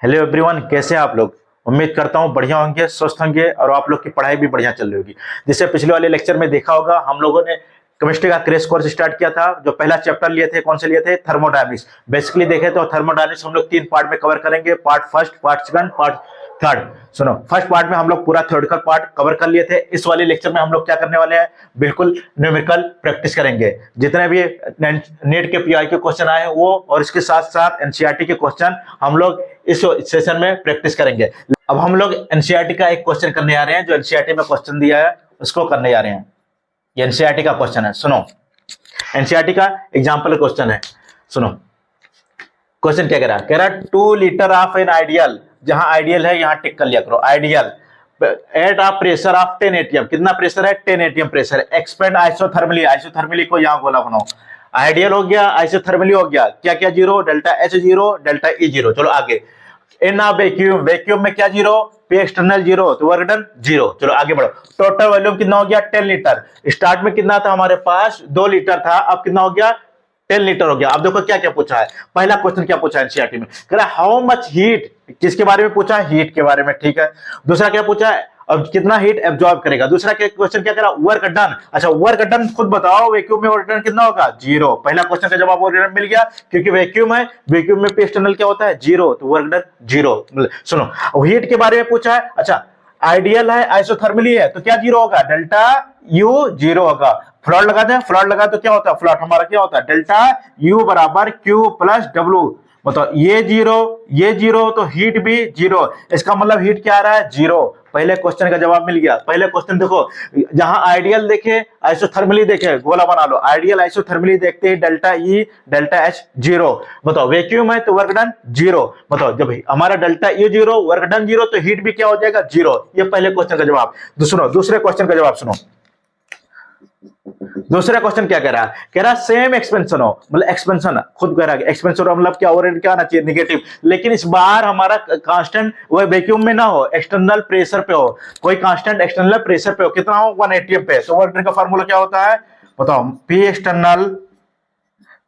Hello everyone, कैसे हैं आप लोग। उम्मीद करता हूं बढ़िया होंगे, स्वस्थ होंगे और आप लोग की पढ़ाई भी बढ़िया चल रही होगी। जैसे पिछले वाले लेक्चर में देखा होगा, हम लोगों ने केमिस्ट्री का क्रैश कोर्स स्टार्ट किया था। जो पहला चैप्टर लिए थे, कौन से लिए थे? थर्मोडायनेमिक्स। बेसिकली देखे तो थर्मोडायनेमिक्स हम लोग 3 पार्ट में कवर करेंगे, part first, part second, part third. सुनो, फर्स्ट पार्ट में हम लोग पूरा थ्योरेटिकल पार्ट कवर कर लिए थे। इस वाले लेक्चर में हम लोग क्या करने वाले हैं? बिल्कुल न्यूमेरिकल प्रैक्टिस करेंगे। जितने भी नेट के पीआई के क्वेश्चन आए वो और इसके साथ साथ एनसीईआरटी के क्वेश्चन हम लोग इस सेशन में प्रैक्टिस करेंगे। अब हम लोग एनसीईआरटी का एक क्वेश्चन करने आ रहे हैं। जो एनसीईआरटी में क्वेश्चन दिया है उसको करने जा रहे हैं। ये एनसीईआरटी का क्वेश्चन है। सुनो, एनसीईआरटी का एग्जांपल क्वेश्चन है। सुनो, क्वेश्चन क्या कह रहा है? कह रहा है 2 लीटर ऑफ एन आइडियल। जहां आइडियल है यहां टिक कर लिया करो, ideal at a pressure of 10 ATM. कितना प्रेशर है? 10 एटीएम प्रेशर है। एक्सपेंड आइसोथर्मली, आइसोथर्मली को यहां गोला बनाओ। आइडियल हो गया, आइसोथर्मली हो गया। क्या क्या zero? Delta H zero, delta E zero. चलो आगे। इन अ वैक्यूम, वैक्यूम में क्या जीरो? पी एक्सटर्नल जीरो, तो वर्क डन जीरो। चलो आगे बढ़ो। टोटल वॉल्यूम कितना हो गया? 10 लीटर। स्टार्ट में कितना था हमारे पास? 2 लीटर था, अब कितना हो गया? 10 लीटर हो गया। अब देखो क्या क्या पूछा है। पहला क्वेश्चन क्या पूछा है एनसीईआरटी में? कह रहा है हाउ मच हीट। किसके बारे में पूछा है? हीट के बारे में, ठीक है। दूसरा क्या पूछा है? अब कितना हीट एब्जॉर्ब करेगा। दूसरा क्या क्वेश्चन क्या कह रहा है? Work done. अच्छा, वर्क डन खुद बताओ, वैक्यूम में वर्क डन कितना होगा? जीरो। पहला क्वेश्चन का जवाब वर्क डन मिल गया, क्योंकि वैक्यूम है, वैक्यूम में पी एक्सटर्नल क्या होता है? जीरो, तो वर्क डन जीरो। सुनो, हीट के बारे में पूछा है। अच्छा, आइडियल है, आइसोथर्मली है, तो क्या जीरो होगा? डेल्टा यू जीरो होगा। फ्लॉट लगा दें, फ्लॉट लगा तो क्या होता है? फ्लॉट हमारा क्या होता है? डेल्टा यू बराबर क्यू प्लस डब्ल्यू। मतलब ये जीरो तो हीट भी जीरो। इसका मतलब हीट क्या आ रहा है? जीरो। पहले क्वेश्चन का जवाब मिल गया। पहले क्वेश्चन देखो, जहां आइडियल देखे, आइसोथर्मली देखे, गोला बना लो। आइडियल आइसोथर्मली देखते हैं, delta E delta H zero. बताओ वैक्यूम है तो वर्क डन जीरो। बताओ जब हमारा delta E zero, work done zero, तो हीट भी क्या हो जाएगा? जीरो। ये पहले क्वेश्चन का जवाब। दूसरे क्वेश्चन का जवाब सुनो। दूसरा क्वेश्चन क्या कह रहा है? कह रहा है सेम एक्सपेंशन हो, मतलब एक्सपेंशन खुद कह रहा है। एक्सपेंशन मतलब क्या? ओवर क्या आना चाहिए? नेगेटिव। लेकिन इस बार हमारा कांस्टेंट वो वैक्यूम में ना हो, एक्सटर्नल प्रेशर पे हो। कोई कांस्टेंट एक्सटर्नल प्रेशर पे हो, कितना हो? 1 एटीएम पे। तो वर्क डन का फार्मूला क्या होता है? बताओ, P external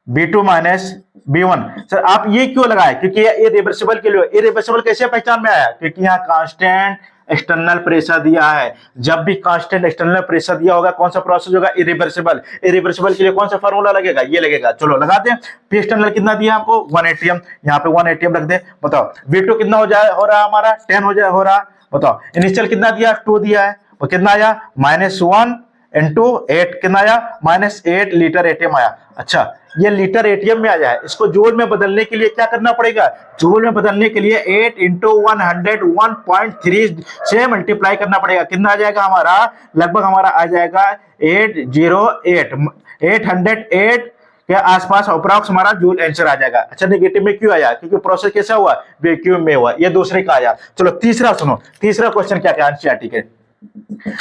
B2 minus B1। Sir आप ये क्यों लगाए? क्योंकि ये इरिवर्सिबल के लिए। इरिवर्सिबल कैसे पहचान में आया? क्योंकि यहाँ कांस्टेंट एक्सटर्नल प्रेशर दिया है। जब भी कांस्टेंट एक्सटर्नल प्रेशर दिया होगा, कौन सा प्रोसेस होगा? इरिवर्सिबल। इरिवर्सिबल के लिए कौन सा फार्मूला लगेगा? ये लगेगा। चलो लगा दें। पी एक्सटर्नल कितना दिया आपको? 1 एटीएम। यहाँ पे 1 एटीएम रख दे। बताओ B2 कितना हो रहा हमारा? 10 हो रहा। बताओ इनिशियल कितना दिया? 2 दिया है। वो कितना आया? -1 इंटू 8 कितना आया? -8 लीटर एटीएम आया। अच्छा, ये लीटर एटीएम में आ जाए, इसको जूल में बदलने के लिए क्या करना पड़ेगा? जूल में बदलने के लिए 8 इंटू 100 1.3 से मल्टीप्लाई करना पड़ेगा। कितना आ जाएगा हमारा? लगभग हमारा आ जाएगा 808 के आसपास अप्रॉक्स हमारा जूल आंसर आ जाएगा। अच्छा, नेगेटिव में क्यों आया? क्योंकि प्रोसेस कैसा हुआ? वैक्यूम में हुआ। ये दूसरे का आया। चलो तीसरा सुनो। तीसरा क्वेश्चन क्या क्या एनसीईआरटी के?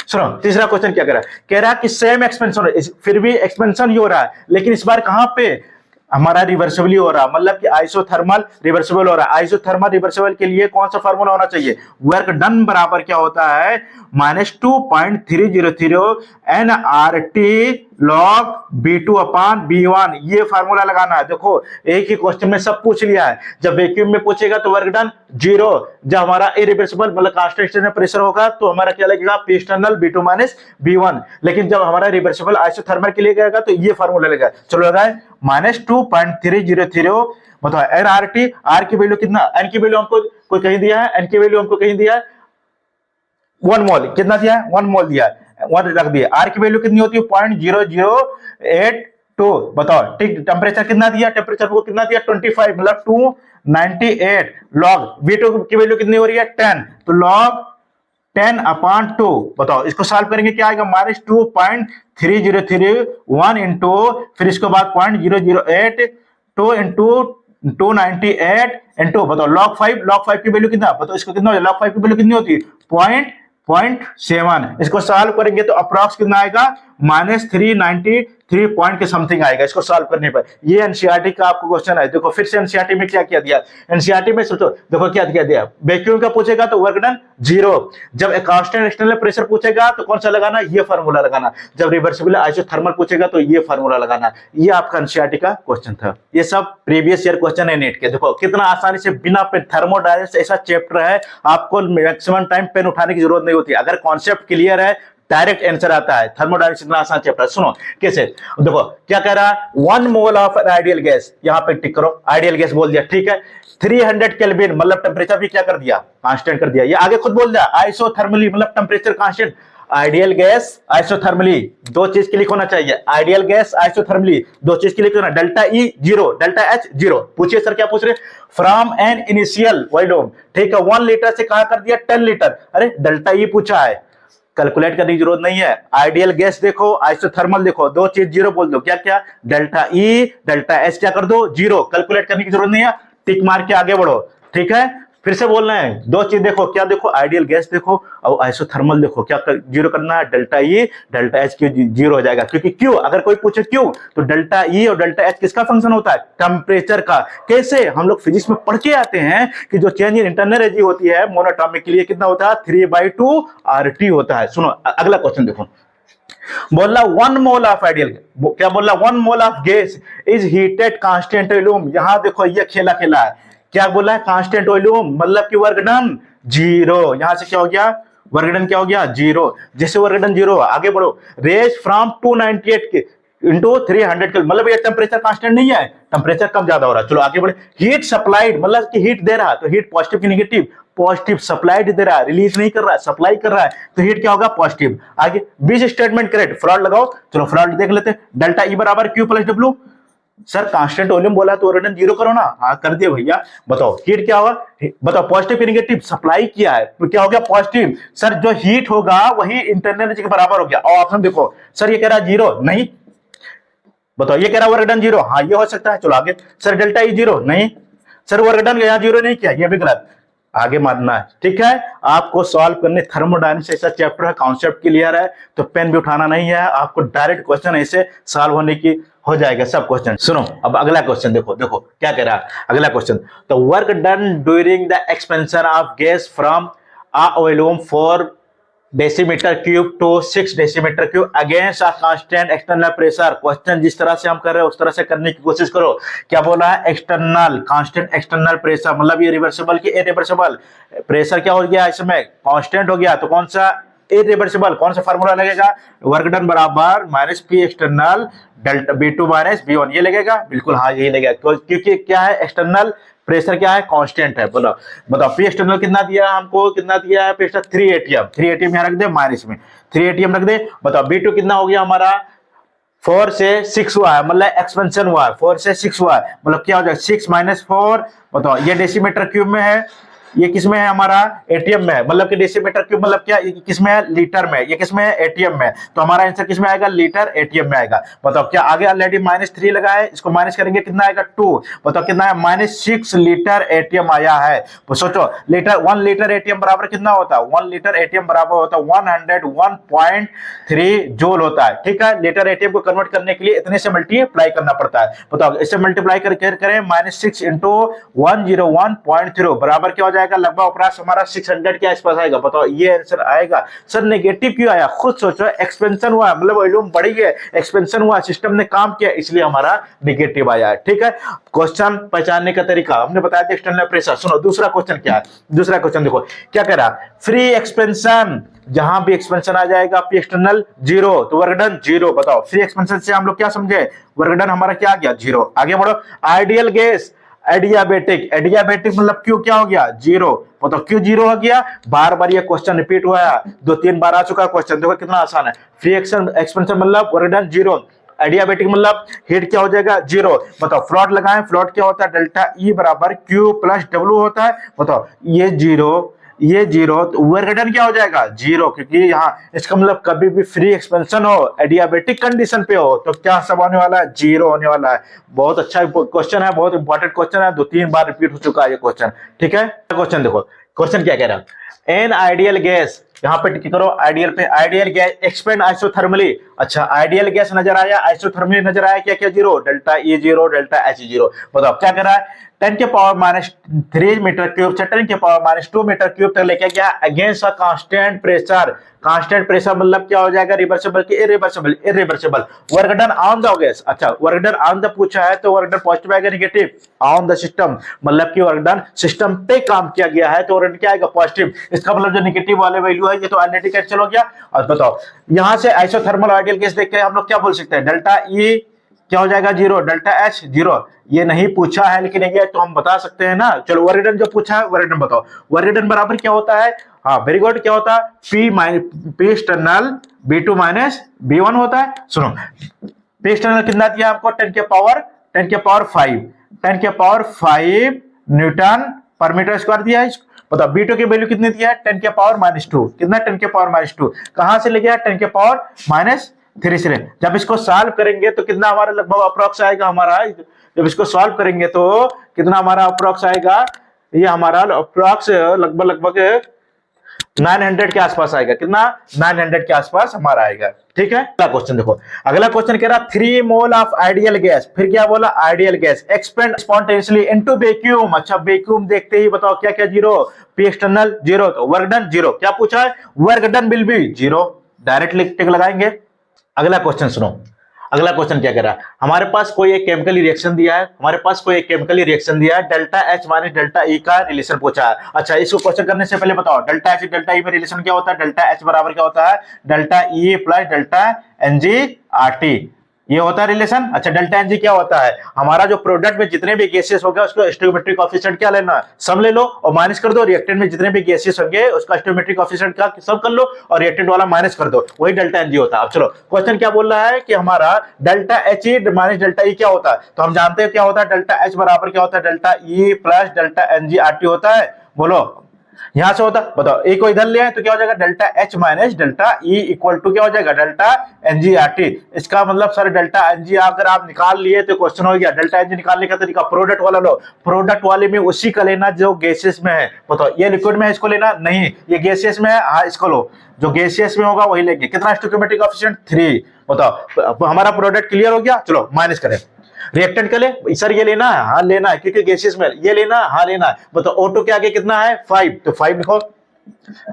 सुनो, तीसरा क्वेश्चन क्या कह रहा है? कह रहा है कि सेम एक्सपेंशन, फिर भी एक्सपेंशन ही हो रहा है, लेकिन इस बार कहां पे? हमारा रिवर्सिबली हो रहा, मतलब कि आइसोथर्मल रिवर्सिबल हो रहा है। आइसोथर्मल रिवर्सिबल के लिए कौन सा फार्मूला होना चाहिए? वर्क डन बराबर क्या होता है? -2.303 nRT log B2 upon B1। ये फार्मूला लगाना है। देखो एक ही क्वेश्चन में सब पूछ लिया है। जब वैक्यूम में पूछेगा तो वर्क डन जीरो। जब हमारा इरिवर्सिबल मतलब कांस्टेंट प्रेशर होगा तो हमारा क्या लगेगा? P external B2 minus B1। लेकिन जब हमारा रिवर्सिबल आइसोथर्मल के लिए गएगा तो ये फार्मूला लगेगा। चलो लगाए -2.303। बताओ nRT, आर की वैल्यू कितना? एन की वैल्यू हमको कोई कहीं दिया है, एन की वैल्यू हमको कहीं दिया है 1 मोल। कितना दिया है? 1 मोल दिया है, 1 रख दिया। आर की वैल्यू कितनी होती है? 0.0082। बताओ ठीक। टेम्परेचर कितना दिया? टेम्परेचर को कितना दिया? 25, मतलब 298 लॉग V2 की वैल्यू कितनी हो रही है? 10, तो लॉग 10 अपॉन 2। बताओ इसको सॉल्व करेंगे क्या आएगा? -2.3031 इंटू, फिर इसके बाद 0.008 2 इंटू 298 इंटू, बताओ लॉग 5 की वैल्यू कितना? बताओ इसको कितना हो जाए? लॉग 5 की वैल्यू कितनी होती है? 0.7। इसको सॉल्व करेंगे तो अप्रॉक्स कितना आएगा? -393 3 पॉइंट के समथिंग आएगा इसको सॉल्व करने पर। ये एनसीईआरटी का आपको क्वेश्चन है। देखो फिर से एनसीईआरटी में क्या किया दिया, एनसीईआरटी में सोचो, देखो क्या दिया, वैक्यूम का पूछेगा तो वर्क डन 0, जब कांस्टेंट एक्सटर्नल प्रेशर पूछेगा तो कौन सा लगाना, ये फार्मूला लगाना, जब रिवर्सिबल आइसोथर्मल पूछेगा तो ये फार्मूला लगाना। ये आपका एनसीईआरटी का क्वेश्चन था। ये सब प्रीवियस ईयर क्वेश्चन है नेट के। देखो कितना आसानी से बिना पेन, थर्मोडायनेमिक्स ऐसा चैप्टर है आपको मैक्सिमम टाइम पेन उठाने की जरूरत नहीं होती। अगर कॉन्सेप्ट क्लियर है डायरेक्ट आंसर आता है। थर्मोडायनेमिक्स इतना आसान चैप्टर। सुनो कैसे, देखो क्या कह रहा है, 1 मोल ऑफ आइडियल गैस, यहां पे टिक करो, आइडियल गैस बोल दिया, ठीक है। 300 केल्विन मतलब टेम्परेचर भी क्या कर दिया, कांस्टेंट कर दिया। ये आगे खुद बोल दिया आइसोथर्मली मतलब temperature constant, ideal gas isothermally, दो चीज के लिए होना चाहिए, आइडियल गैस आइसोथर्मली, दो चीज के लिए होना, डेल्टा ई 0, डेल्टा एच 0। पूछिए सर क्या पूछ रहे, फ्रॉम एन इनिशियल वॉल्यूम, ठीक है, 1 लीटर से कहा कर दिया 10 लीटर, अरे डेल्टा ई पूछा है, कैलकुलेट करने की जरूरत नहीं है। आइडियल गैस देखो, आइसोथर्मल देखो, दो चीज 0 बोल दो, क्या क्या, डेल्टा ई डेल्टा एच क्या कर दो 0, कैलकुलेट करने की जरूरत नहीं है, टिक मार के आगे बढ़ो, ठीक है। फिर से बोलना है, दो चीज देखो, क्या देखो, आइडियल गैस देखो और आइसोथर्मल देखो, क्या 0 करना है, डेल्टा ई डेल्टा एच क्यों 0 हो जाएगा, क्योंकि क्यों, अगर कोई पूछे क्यों तो डेल्टा ई और डेल्टा एच किसका फंक्शन होता है, टेम्परेचर का। कैसे, हम लोग फिजिक्स में पढ़ के आते हैं कि जो चेंज इन इंटरनल एनर्जी होती है मोनोटॉमिक के लिए कितना होता है, 3/2 RT होता है। सुनो अगला क्वेश्चन देखो, बोला 1 मोल ऑफ आइडियल, क्या बोला, 1 mole of gas is heated constant volume. यहां देखो ये खेला है, क्या बोला है, कांस्टेंट वॉल्यूम मतलब कि वर्क डन 0, यहां से क्या हो गया, वर्क डन क्या हो गया 0, जैसे वर्क डन 0, आगे बढ़ो, रेज फ्रॉम 298 के इंटू 300 के, मतलब ये टेम्परेचर कांस्टेंट नहीं है, टेम्परेचर कम ज्यादा हो रहा है। चलो आगे बढ़े, हीट सप्लाइड मतलब कि हीट दे रहा है, तो हीट पॉजिटिव की नेगेटिव, पॉजिटिव सप्लाइड दे रहा है, रिलीज नहीं कर रहा है, सप्लाई कर रहा है, तो हीट क्या होगा पॉजिटिव। आगे 20 स्टेटमेंट करेक्ट, फ्रॉड लगाओ, चलो फ्रॉड देख लेते हैं, डेल्टा ई बराबर Q plus W, sir constant volume बोला तो रिटर्न 0 करो ना, हाँ कर दिया भैया, बताओ हीट क्या होगा, बताओ पॉजिटिव की नेगेटिव, सप्लाई किया है तो क्या हो गया पॉजिटिव, सर जो हीट होगा वही इंटरनल एनर्जी के बराबर हो गया। और ऑप्शन देखो, सर ये कह रहा है 0 नहीं, बताओ ये कह रहा है वर्क डन 0, हाँ ये हो सकता है, चलो आगे, सर डेल्टा ई 0 नहीं, सर वर्क डन यहाँ 0 नहीं किया, ये भी गलत, आगे मानना है, ठीक है। आपको सॉल्व करने, थर्मोडायनेमिक्स ऐसा चैप्टर है, कॉन्सेप्ट क्लियर है तो पेन भी उठाना नहीं है, आपको डायरेक्ट क्वेश्चन ऐसे सॉल्व होने की हो जाएगा सब क्वेश्चन। सुनो अब अगला क्वेश्चन देखो, देखो क्या कह रहा है अगला क्वेश्चन, तो work done during the expansion of gas from a volume 4 decimetre cube two 6 decimetre cube against a constant external pressure. Question जिस तरह से हम कर रहे हैं उस तरह से करने की कोशिश करो। क्या बोला है, एक्सटर्नल, कांस्टेंट एक्सटर्नल प्रेशर मतलब ये रिवर्सिबल की इरिवर्सिबल, प्रेशर क्या हो गया इसमें कांस्टेंट हो गया, तो कौन सा इरिवर्सिबल, कौन सा फार्मूला लगेगा, वर्क डन बराबर minus P external delta B2 minus B1, ये लगेगा, बिल्कुल हाँ यही लगेगा, क्योंकि क्या है एक्सटर्नल प्रेशर क्या है कांस्टेंट है। बोलो बताओ पी एक्सटर्नल कितना दिया हमको, कितना दिया है प्रेशर 3 atm, 3 atm यहाँ रख दे माइनस में 3 atm रख दे। बताओ B2 कितना हो गया हमारा 4 से 6 हुआ है, मतलब एक्सपेंशन हुआ है, 4 से 6 हुआ है, मतलब क्या हो जाएगा 6 माइनस 4, बताओ ये डेसीमीटर क्यूब में है, ये किसमें है हमारा एटीएम में है, मतलब कि डेसीमीटर क्यूब मतलब क्या, किसमें है लीटर में, ये किसमें है एटीएम में, तो हमारा आंसर किसमें आएगा लीटर एटीएम में आएगा। बताओ क्या आगे ऑलरेडी -3 लगा है, इसको माइनस करेंगे कितना आएगा 2, बताओ कितना है -6 लीटर एटीएम आया है। तो सोचो लीटर 1 लीटर एटीएम बराबर कितना होता है, 1 लीटर एटीएम बराबर होता है 101.3 जूल होता है, ठीक है। लीटर एटीएम को कन्वर्ट करने के लिए इतने से मल्टीप्लाई करना पड़ता है। बताओ इसे मल्टीप्लाई करके करें -6 इंटू 101.3 बराबर क्या हो जाएगा, लगभग उपरास हमारा 600 के आसपास आएगा। बताओ ये आंसर आएगा। सर नेगेटिव क्यों आया, खुद सोचो, एक्सपेंशन हुआ मतलब वॉल्यूम बढ़ी है, एक्सपेंशन हुआ, सिस्टम ने काम किया, इसलिए हमारा नेगेटिव आया है, ठीक है। क्वेश्चन पहचानने का तरीका हमने बताया था, एक्सटर्नल प्रेशर। सुनो दूसरा क्वेश्चन क्या है, दूसरा क्वेश्चन देखो क्या कह रहा, फ्री एक्सपेंशन, जहां भी एक्सपेंशन आ जाएगा पी एक्सटर्नल 0 तो वर्क डन 0। बताओ फ्री एक्सपेंशन से हम लोग क्या समझे, वर्क डन हमारा क्या आ गया 0। आगे बढ़ो, आइडियल गैस एडियाबेटिक, एडियाबेटिक मतलब क्यू क्या हो गया 0। मतलब क्यू 0 हो गया, बार बार ये क्वेश्चन रिपीट हुआ है, 2-3 बार आ चुका क्वेश्चन, देखो कितना आसान है। फ्री एक्सपेंशन मतलब वर्क डन 0, एडियाबेटिक मतलब हीट क्या हो जाएगा 0। बताओ फ्लॉट लगाएं, फ्लॉट क्या होता है डेल्टा ई बराबर क्यू प्लस डब्ल्यू होता है। बताओ ये 0 ये 0 तो वर्क डन क्या हो जाएगा 0, क्योंकि यहाँ इसका मतलब कभी भी फ्री एक्सपेंशन हो एडियाबेटिक कंडीशन पे हो तो क्या सब होने वाला है 0 होने वाला है। बहुत अच्छा क्वेश्चन है, बहुत इंपॉर्टेंट क्वेश्चन है, 2-3 बार रिपीट हो चुका है ये क्वेश्चन, ठीक है। क्वेश्चन देखो, क्वेश्चन क्या कह रहा है, एन आइडियल गैस यहाँ पे टिक करो आइडियल पे, आइडियल गैस एक्सपेंड आइसोथर्मली। अच्छा आइडियल गैस नजर आया, आइसोथर्मली नजर आया, क्या क्या zero, delta E zero, delta H zero. बताओ क्या कर रहा है, 10 के पावर -3 मीटर क्यूब से 10 के पावर -2 मीटर क्यूब तक लेके गया against a constant pressure. Constant pressure मतलब क्या हो जाएगा, रिवर्सिबल की irreversible, irreversible. Work done on the gas, अच्छा वर्क डन ऑन द पूछा है तो वर्क डन पॉजिटिव आएगा, नेगेटिव ऑन द सिस्टम मतलब कि वर्क डन सिस्टम पे काम किया गया है तो वर्क डन क्या आएगा, पॉजिटिव। इसका मतलब जो नेगेटिव वाले वैल्यू है ये तो ऑलरेडी कैंसिल हो गया। और बताओ यहां से आइसोथर्मल आइडियल गैस देख के हम लोग क्या बोल सकते हैं, डेल्टा ई क्या हो जाएगा जीरो, डेल्टा एच जीरो। ये नहीं पूछा है लेकिन ये तो हम बता सकते हैं ना। चलो वर्क डन जो पूछा है वर्क डन बताओ, वर्क डन बराबर क्या होता है, हाँ वेरी गुड, क्या होता है, P external B2 minus B1 होता है। सुनो पी एक्सटर्नल कितना दिया आपको, 10 के पावर 5, 10 के पावर 5 न्यूटन पर मीटर स्क्वायर दिया है। बताओ B2 की वैल्यू कितनी दिया है, 10 के पावर -2, कितना 10 के पावर -2, कहां से ले गया 10 के पावर -3 से। जब इसको सॉल्व करेंगे तो कितना हमारा लगभग अप्रोक्स आएगा, हमारा जब इसको सॉल्व करेंगे तो कितना हमारा अप्रोक्स आएगा, ये हमारा अप्रोक्स लगभग 900 के आसपास आएगा, कितना 900 के आसपास हमारा आएगा। ठीक है, अगला क्वेश्चन देखो, अगला क्वेश्चन कह रहा 3 मोल ऑफ आइडियल गैस, फिर क्या बोला, ideal gas expand spontaneously into vacuum. अच्छा वैक्यूम देखते ही बताओ क्या क्या जीरो, पी एक्सटर्नल जीरो, तो वर्क डन जीरो। क्या पूछा है, work done will be zero, directly tick लगाएंगे। अगला क्वेश्चन सुनो, अगला क्वेश्चन क्या कह रहा है, हमारे पास कोई एक केमिकल रिएक्शन दिया है, हमारे पास कोई एक केमिकल रिएक्शन दिया है, डेल्टा एच माइनस डेल्टा ई का रिलेशन पूछा है। अच्छा इसको क्वेश्चन करने से पहले बताओ डेल्टा एच डेल्टा ई में रिलेशन क्या होता है, डेल्टा एच बराबर क्या होता है, delta E plus delta NgRT, ये होता है रिलेशन। अच्छा डेल्टा Ng क्या होता है, हमारा जो प्रोडक्ट में जितने भी गैसेस हो गए उसको स्टोइकोमेट्रिक कोएफिशिएंट क्या लेना, सम ले लो और माइनस कर दो, रिएक्टेंट में जितने भी गैसेस होंगे उसका स्टोइकोमेट्रिक कोएफिशिएंट का सम कर लो और रिएक्टेंट वाला माइनस कर दो, वही डेल्टा Ng होता है। अब चलो क्वेश्चन क्या बोल रहा है कि हमारा delta He minus delta E क्या होता है, तो हम जानते हैं क्या होता है, डेल्टा H बराबर क्या होता है, delta E plus delta NgRT होता है। बोलो यहां से होता, बताओ ए को इधर ले आए तो क्या हो जाएगा, delta H minus delta E equal to क्या हो जाएगा, डेल्टा NgRT। इसका मतलब सर डेल्टा Ng अगर आप निकाल लिए तो क्वेश्चन हो गया, डेल्टा Ng निकालने का तरीका प्रोडक्ट वाला लो, प्रोडक्ट वाले में उसी का लेना जो गैसेस में है। बताओ ये लिक्विड में है इसको लेना नहीं, ये गैसेस में है, हाँ इसको लो, जो गैसेस में होगा वही लेंगे। कितना स्टोइकोमेट्रिक कोएफिशिएंट 3। बताओ हमारा प्रोडक्ट क्लियर हो गया। चलो माइनस करें, रिएक्टेंट के लिए सर ये लेना है, हाँ लेना है क्योंकि गैसेस में ये लेना है, हाँ लेना है। बताओ O2 के आगे कितना है 5, तो 5 लिखो।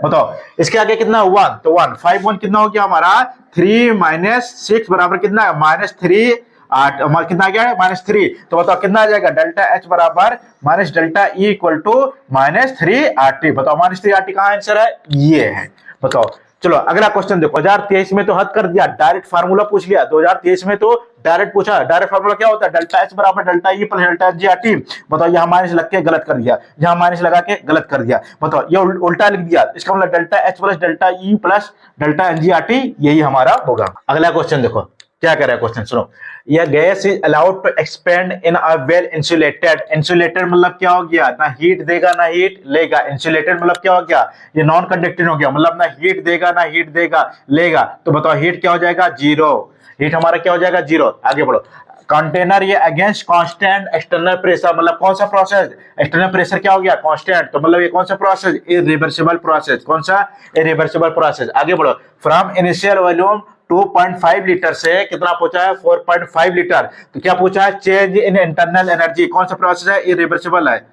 बताओ इसके आगे कितना 1, तो 1 5 1 कितना हो गया हमारा 3 माइनस 6 बराबर कितना है -3 8, हमारा कितना आ गया है -3। तो बताओ कितना आ जाएगा, डेल्टा H बराबर minus delta E equal to -3RT। बताओ -3RT कहाँ आंसर है, ये है। बताओ चलो अगला क्वेश्चन देखो, 2023 में तो हद कर दिया, डायरेक्ट फार्मूला पूछ लिया, 2023 में तो डायरेक्ट पूछा। डायरेक्ट फार्मूला क्या होता है, डेल्टा H बराबर delta E plus delta NgRT। बताओ यहाँ माइनस लग के गलत कर दिया, यहाँ माइनस लगा के गलत कर दिया। बताओ ये उल्टा लिख दिया, इसका मतलब delta H plus delta E plus delta NgRT यही हमारा होगा। अगला क्वेश्चन देखो क्या कह रहा है क्वेश्चन, सुनो, यह gas is allowed to expand in a well insulated. Insulated मतलब क्या हो गया, ना हीट देगा ना हीट लेगा। इंसुलेटेड मतलब क्या हो गया, ये नॉन कंडक्टिंग हो गया, मतलब ना हीट देगा ना हीट देगा लेगा। तो बताओ हीट क्या हो जाएगा, जीरो, हीट हमारा क्या हो जाएगा, जीरो। आगे बढ़ो, कंटेनर ये अगेंस्ट कांस्टेंट एक्सटर्नल प्रेशर, मतलब कौन सा प्रोसेस, एक्सटर्नल प्रेशर क्या हो गया कांस्टेंट, तो मतलब ये कौन सा प्रोसेस, इरिवर्सिबल प्रोसेस। कौन सा, इरिवर्सिबल प्रोसेस। आगे बढ़ो, फ्रॉम इनिशियल वॉल्यूम 2.5 लीटर से कितना पूछा है 4.5 लीटर। तो क्या पूछा है, चेंज इन इंटरनल एनर्जी, कौन सा प्रोसेस है, इरिवर्सिबल है।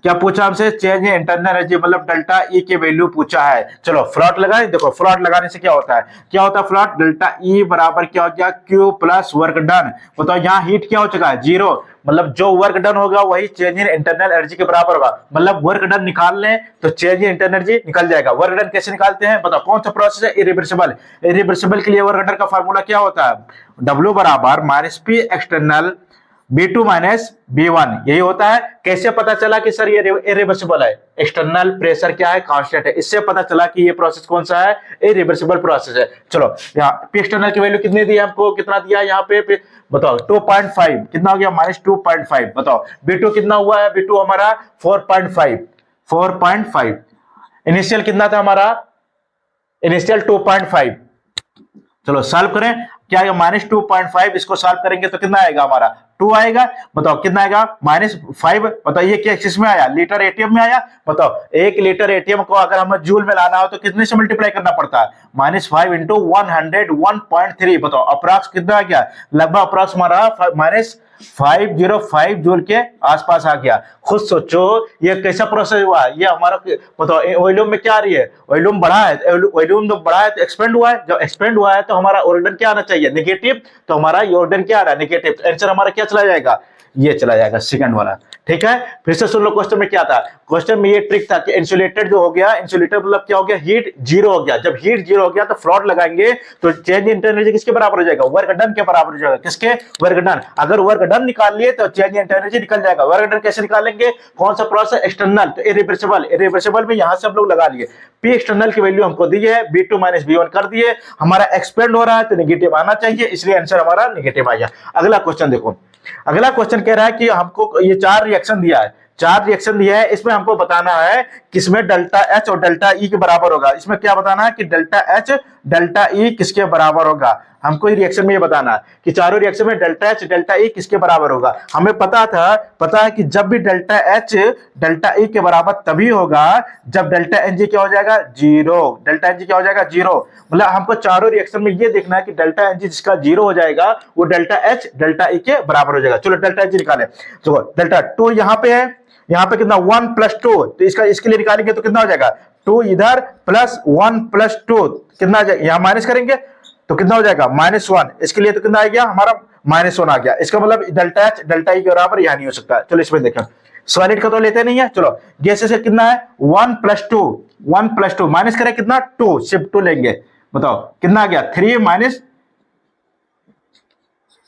क्या पूछा हमसे, चेंज इन इंटरनल एनर्जी मतलब डेल्टा ई की वैल्यू पूछा है। चलो फ्लॉट लगाए, देखो फ्लॉट लगाने से क्या होता है, क्या होता है फ्लॉट, डेल्टा ई बराबर क्या हो गया, क्यू प्लस वर्क डन। बताओ यहाँ हीट क्या हो चुका है, जीरो, मतलब जो वर्क डन होगा वही चेंज इन इंटरनल एनर्जी के बराबर होगा। मतलब वर्क डन निकाल लें तो चेंज इन इंटरनल एनर्जी निकल जाएगा। वर्क डन कैसे निकालते हैं, बताओ कौन सा प्रोसेस है, इरिवर्सिबल। इरिवर्सिबल के लिए वर्क डन का फार्मूला क्या होता है, W बराबर -P external B2 minus B1, यही होता है। कैसे पता चला कि सर ये इरिवर्सिबल है, एक्सटर्नल प्रेशर क्या है, कांस्टेंट है, इससे पता चला कि ये प्रोसेस कौन सा है, इरिवर्सिबल प्रोसेस है। चलो यहाँ P एक्सटर्नल की वैल्यू कितनी दी है हमको, कितना दिया यहाँ पे बताओ 2.5, कितना हो गया -2.5। बताओ B2 कितना हुआ है, B2 हमारा 4.5। इनिशियल कितना था हमारा, इनिशियल 2.5। चलो सॉल्व करें, क्या आएगा -2.5, इसको सॉल्व करेंगे तो कितना आएगा हमारा 2 आएगा। बताओ कितना आएगा -5। बताओ ये क्या किस में आया, लीटर एटीएम में आया। बताओ 1 लीटर एटीएम को अगर हमें जूल में लाना हो तो कितने से मल्टीप्लाई करना पड़ता है, -5 इंटू 101.3। बताओ अप्रॉक्स कितना आ गया, लगभग अप्रॉक्स हमारा -505 जूल के आसपास आ गया। खुद सोचो ये कैसा प्रोसेस हुआ, ये हमारा बताओ वॉल्यूम में क्या आ रही है, वॉल्यूम बढ़ा है, वॉल्यूम जब बढ़ा है तो एक्सपेंड हुआ है, जब एक्सपेंड हुआ है तो हमारा ऑर्डर क्या आना चाहिए, नेगेटिव, तो हमारा ये ऑर्डर क्या आ रहा है, नेगेटिव। आंसर हमारा क्या चला जाएगा, ये चला जाएगा सेकंड वाला। ठीक है, फिर से सुन लो क्वेश्चन में क्या था। क्वेश्चन में ये ट्रिक था कि इंसुलेटेड जो हो गया, इंसुलेटर मतलब क्या हो गया, हीट जीरो हो गया। जब हीट जीरो हो गया तो फ्लॉट लगाएंगे तो चेंज इन एनर्जी किसके बराबर हो जाएगा, वर्क डन के बराबर हो जाएगा। किसके, वर्क डन। अगर वर्क डन निकाल लिए तो चेंज इन एनर्जी निकल जाएगा। वर्क डन कैसे निकालेंगे, कौन सा प्रोसेस, एक्सटर्नल, तो इरिवर्सिबल। इरिवर्सिबल में यहां से हम लोग लगा लिए, पी एक्सटर्नल की वैल्यू हमको दी है, B2 - B1 कर दिए। हमारा एक्सपेंड हो रहा है तो नेगेटिव आना चाहिए, इसलिए आंसर हमारा नेगेटिव आ गया। अगला क्वेश्चन देखो, अगला क्वेश्चन कह रहा है कि हमको ये 4 रिएक्शन दिया है, 4 रिएक्शन दिया है, इसमें हमको बताना है किसमें डेल्टा H और डेल्टा E के बराबर होगा। इसमें क्या बताना है कि डेल्टा H डेल्टा E किसके बराबर होगा। हमको ये रिएक्शन में ये बताना है कि चारों रिएक्शन में डेल्टा H डेल्टा E किसके बराबर होगा। हमें पता है कि जब भी डेल्टा H डेल्टा E के बराबर तभी होगा जब डेल्टा Ng क्या हो जाएगा, जीरो। डेल्टा Ng क्या हो जाएगा, जीरो। मतलब हमको चारों रिएक्शन में ये देखना है कि डेल्टा Ng जिसका जीरो हो जाएगा वो डेल्टा H डेल्टा E के बराबर हो जाएगा। चलो डेल्टा H निकाले, तो डेल्टा 2 यहाँ पे है, यहाँ पे कितना 1 + 2, तो इसके लिए निकालेंगे तो कितना हो जाएगा 2 इधर प्लस 1 + 2 कितना आ जाएगा, यहाँ माइनस करेंगे तो कितना हो जाएगा -1। इसके लिए तो कितना आ गया हमारा -1 आ गया। इसका मतलब डेल्टा H डेल्टा E के बराबर यहाँ नहीं हो सकता। चलो इसमें देखें, सॉलिड का तो लेते नहीं है। चलो गैसेस का कितना है 1 + 2, 1 + 2 माइनस करें कितना 2, सिर्फ 2 लेंगे। बताओ कितना आ गया 3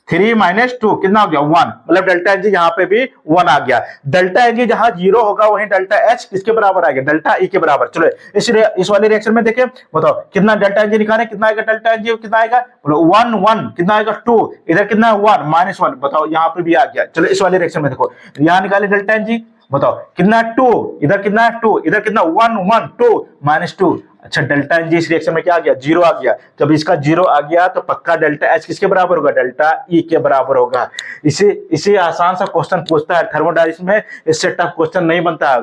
- 2 कितना हो गया 1। मतलब डेल्टा Ng यहाँ पे भी 1 आ गया। डेल्टा Ng जहां 0 होगा वहीं डेल्टा H किसके बराबर आएगा, डेल्टा E के बराबर। चलो इस वाले रिएक्शन में देखें, बताओ कितना डेल्टा Ng निकालें, कितना आएगा डेल्टा Ng, कितना आएगा 1 1, कितना आएगा 2, इधर कितना है 1 -1। बताओ यहाँ पे भी आ गया। चलो इस वाले रिएक्शन में देखो, यहाँ निकाले डेल्टा Ng, बताओ कितना 2, इधर कितना है 2, इधर कितना 1 1 2 -2। अच्छा डेल्टा Ng इस रिएक्शन में क्या आ गया, जीरो आ गया। जब इसका जीरो आ गया तो पक्का डेल्टा H किसके बराबर होगा, डेल्टा E के बराबर होगा। इसे आसान सा क्वेश्चन पूछता है थर्मोडायनामिक्स में, इससे टफ क्वेश्चन नहीं बनता।